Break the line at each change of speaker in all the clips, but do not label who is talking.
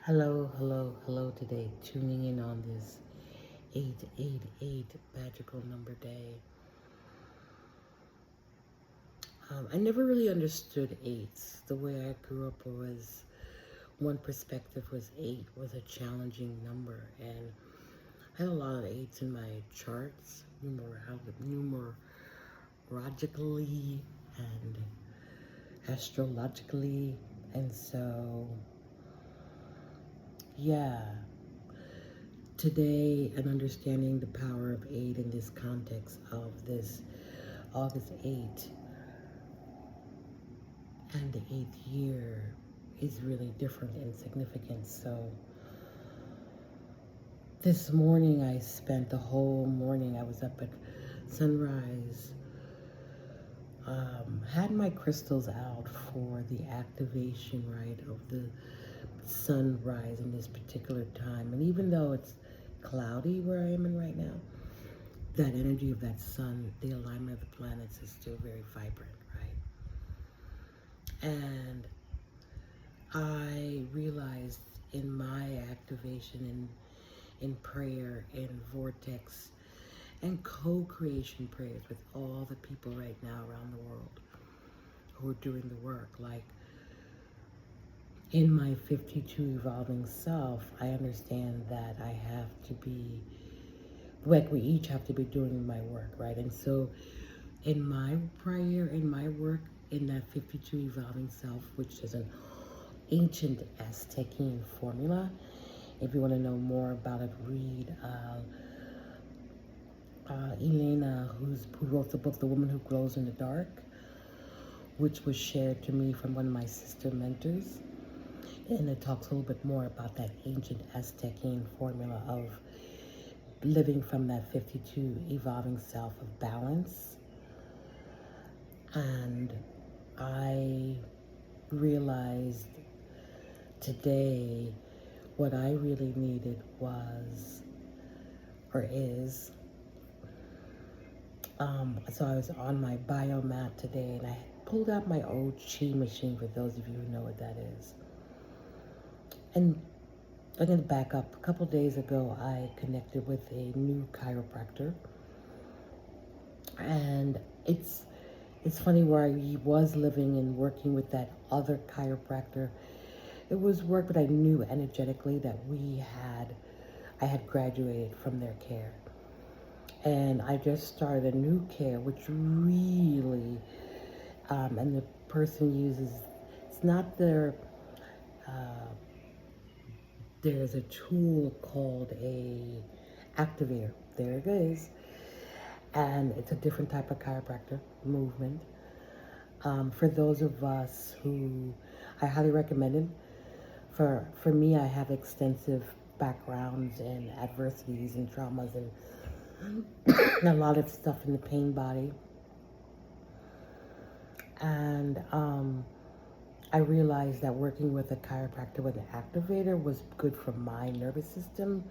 Hello, hello, hello today. Tuning in on this 888 magical number day. I never really understood eights. The way I grew up was one perspective was eight was a challenging number, and I had a lot of eights in my charts, numerologically and astrologically, and so yeah. Today, and understanding the power of eight in this context of this August 8th and the eighth year is really different in significance. So, this morning I spent the whole morning, I was up at sunrise, had my crystals out for the activation, right, of the sunrise in this particular time. And even though it's cloudy where I am in right now, that energy of that sun, the alignment of the planets is still very vibrant, right? And I realized in my activation in prayer, in Vortex, and co-creation prayers with all the people right now around the world who are doing the work, like in my 52 evolving self, I understand that I have to be, like we each have to be doing my work, right? And so in my prayer, in my work, in that 52 evolving self, which is an ancient Aztecian formula. If you want to know more about it, read Elena, who wrote the book, The Woman Who Glows in the Dark, which was shared to me from one of my sister mentors. And it talks a little bit more about that ancient Aztecian formula of living from that 52 evolving self of balance. And I realized today what I really needed was, or is, so I was on my biomat today and I pulled out my old chi machine, for those of you who know what that is. And I'm going to back up. A couple days ago, I connected with a new chiropractor. And it's funny, where I was living and working with that other chiropractor. It was work, but I knew energetically that I had graduated from their care. And I just started a new care, which really, and the person uses, it's not there's a tool called a activator. There it is. And it's a different type of chiropractor movement. For those of us who, I highly recommend it. For me, I have extensive backgrounds and adversities and traumas and a lot of stuff in the pain body. And I realized that working with a chiropractor with an activator was good for my nervous system.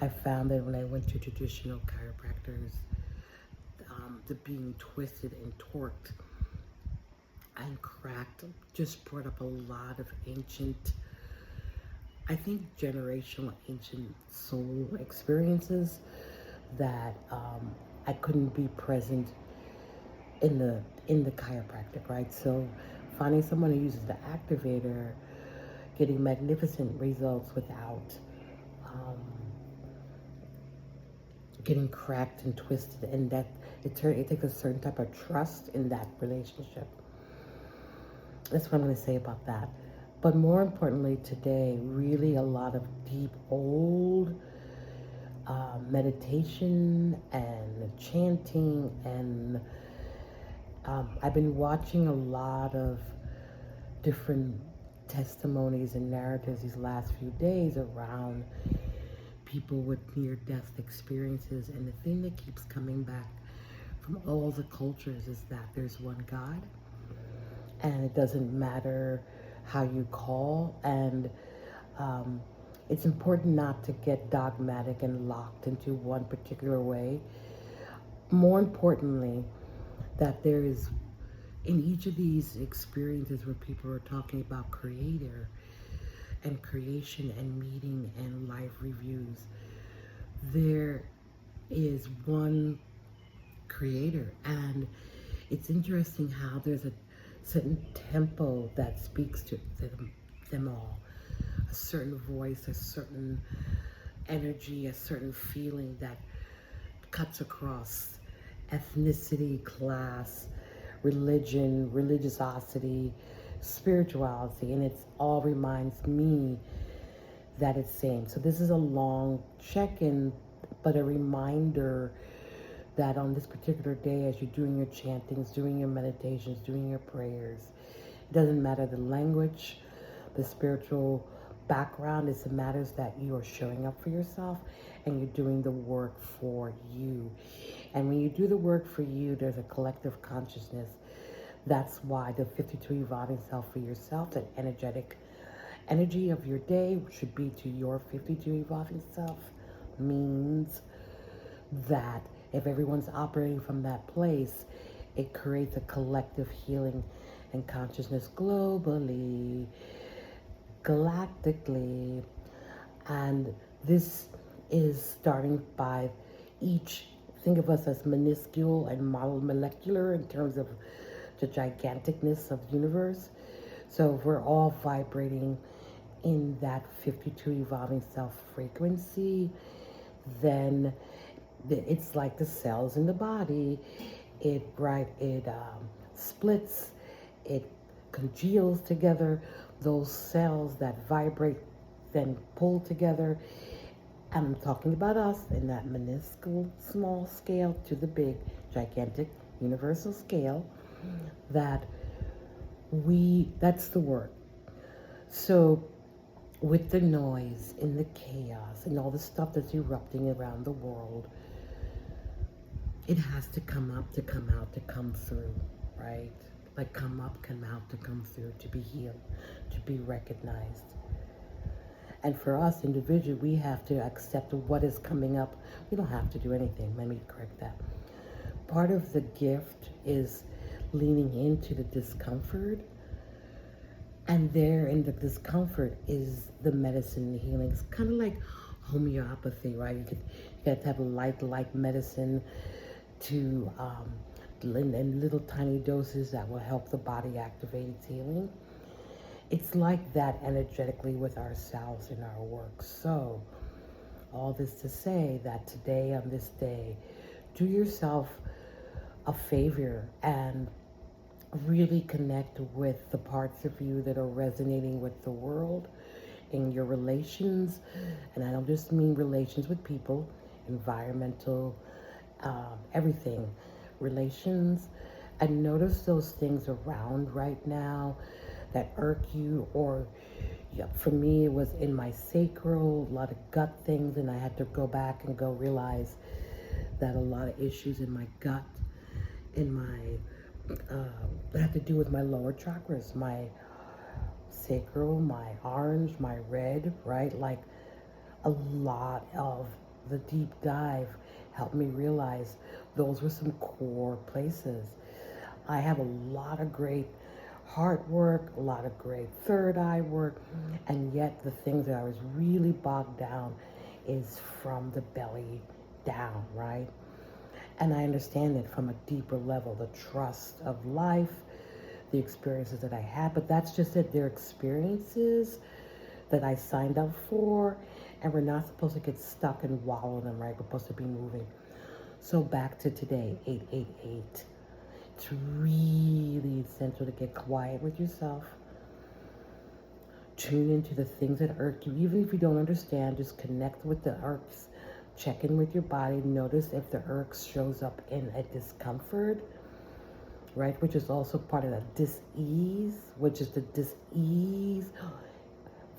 I found that when I went to traditional chiropractors, the being twisted and torqued and cracked just brought up a lot of ancient, I think generational ancient soul experiences that I couldn't be present in the chiropractic, right? So finding someone who uses the activator, getting magnificent results without getting cracked and twisted, and that it takes a certain type of trust in that relationship. That's what I'm going to say about that. But more importantly today, really a lot of deep old meditation and chanting, and I've been watching a lot of different testimonies and narratives these last few days around people with near-death experiences, and the thing that keeps coming back from all the cultures is that there's one God, and it doesn't matter how you call, and it's important not to get dogmatic and locked into one particular way. More importantly, that there is, in each of these experiences where people are talking about creator, and creation and meeting and life reviews. There is one creator, and it's interesting how there's a certain tempo that speaks to them all, a certain voice, a certain energy, a certain feeling that cuts across ethnicity, class, religion, religiosity, spirituality, and it's all reminds me that it's same. So this is a long check-in, but a reminder that on this particular day, as you're doing your chantings, doing your meditations, doing your prayers, it doesn't matter the language, the spiritual background. It matters that you are showing up for yourself and you're doing the work for you. And when you do the work for you, there's a collective consciousness. That's why the 52 evolving self for yourself, that energetic energy of your day should be to your 52 evolving self, means that if everyone's operating from that place, it creates a collective healing and consciousness globally, galactically. And this is starting by each, think of us as minuscule and molecular in terms of the giganticness of the universe. So if we're all vibrating in that 52 evolving self frequency, then it's like the cells in the body. It splits, it congeals together. Those cells that vibrate then pull together. I'm talking about us in that minuscule small scale to the big gigantic universal scale. That's the work. So with the noise and the chaos and all the stuff that's erupting around the world, it has to come up, to come out, to come through, right? Like come up, come out, to come through, to be healed, to be recognized. And for us individually, we have to accept what is coming up. We don't have to do anything. Let me correct that. Part of the gift is leaning into the discomfort. And there in the discomfort is the medicine and the healing. It's kind of like homeopathy, right? You got to have a light medicine to in little tiny doses that will help the body activate its healing. It's like that energetically with ourselves in our work. So all this to say that today, on this day, do yourself a favor and really connect with the parts of you that are resonating with the world in your relations. And I don't just mean relations with people, environmental, everything, relations. And notice those things around right now that irk you, or for me it was in my sacral, a lot of gut things, and I had to go back and go realize that a lot of issues in my gut, in my had to do with my lower chakras, my sacral, my orange, my red, right? Like a lot of the deep dive helped me realize those were some core places. I have a lot of great heart work, a lot of great third eye work, and yet the things that I was really bogged down is from the belly down, right? And I understand it from a deeper level, the trust of life, the experiences that I had, but that's just it. They're experiences that I signed up for, and we're not supposed to get stuck and wallow in them, right? We're supposed to be moving. So back to today, 888. It's really essential to get quiet with yourself. Tune into the things that irk you. Even if you don't understand, just connect with the irks. Check in with your body. Notice if the irks shows up in a discomfort, right? Which is also part of the dis-ease, which is the dis-ease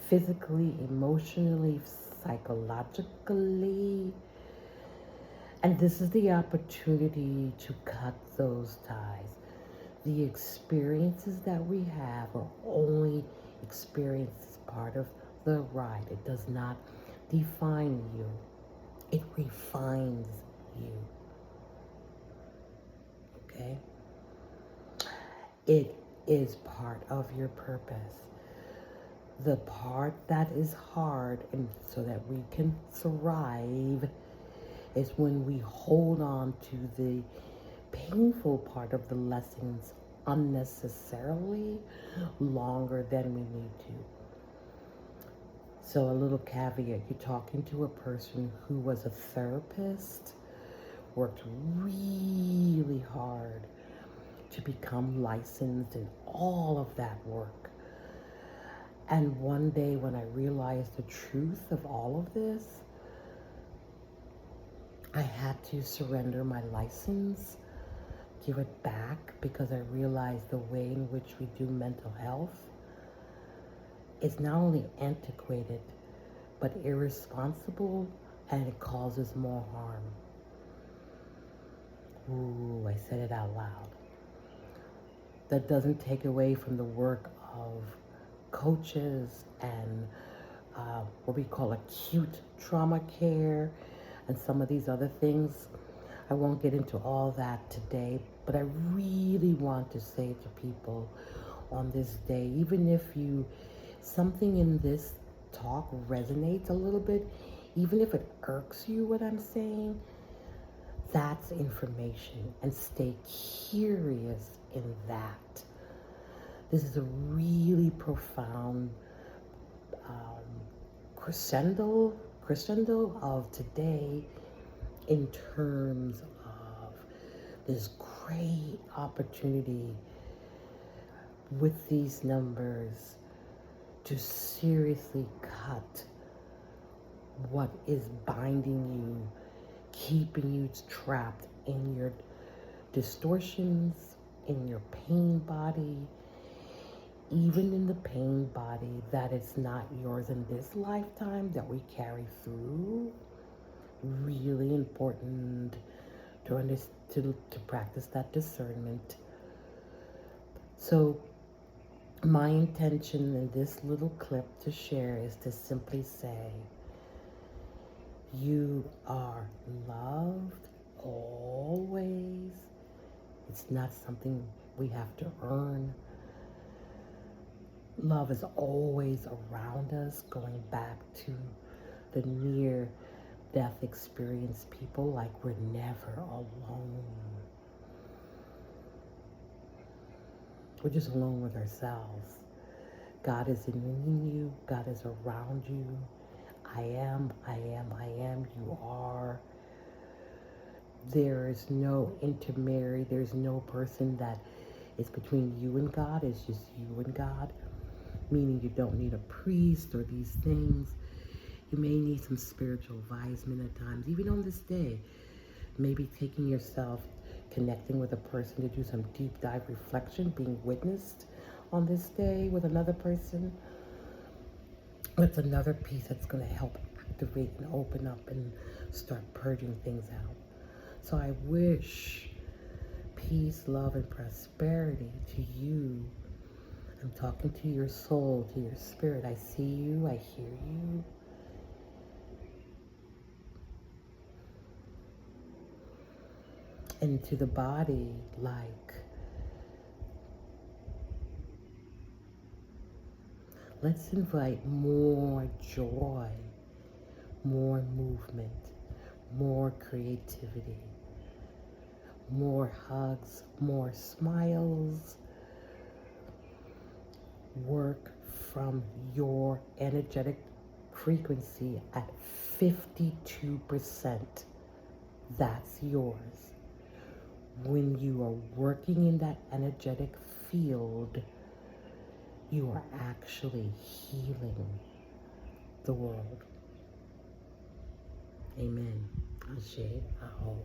physically, emotionally, psychologically. And this is the opportunity to cut those ties. The experiences that we have are only experiences, part of the ride. It does not define you. It refines you. Okay? It is part of your purpose. The part that is hard and so that we can thrive is when we hold on to the painful part of the lessons unnecessarily longer than we need to. So a little caveat, you're talking to a person who was a therapist, worked really hard to become licensed and all of that work. And one day when I realized the truth of all of this, I had to surrender my license, give it back, because I realized the way in which we do mental health is not only antiquated, but irresponsible, and it causes more harm. Ooh, I said it out loud. That doesn't take away from the work of coaches and what we call acute trauma care and some of these other things. I won't get into all that today, but I really want to say to people on this day, even if something in this talk resonates a little bit, even if it irks you what I'm saying, that's information, and stay curious in that. This is a really profound crescendo of today in terms of this great opportunity with these numbers to seriously cut what is binding you, keeping you trapped in your distortions, in your pain body, even in the pain body that is not yours in this lifetime that we carry through. Really important to practice that discernment. So my intention in this little clip to share is to simply say, you are loved always. It's not something we have to earn. Love is always around us, going back to the near-death experience people, like we're never alone. We're just alone with ourselves. God is in you. God is around you. I am, you are. There is no intermediary. There's no person that is between you and God. It's just you and God. Meaning you don't need a priest or these things. You may need some spiritual advisement at times, even on this day. Maybe taking yourself, connecting with a person to do some deep dive reflection, being witnessed on this day with another person. That's another piece that's going to help activate and open up and start purging things out. So I wish peace, love, and prosperity to you. I'm talking to your soul, to your spirit. I see you, I hear you. And to the body, like, let's invite more joy, more movement, more creativity, more hugs, more smiles. Work from your energetic frequency at 52%. That's yours. When you are working in that energetic field, you are actually healing the world. Amen. Ashe, Aho.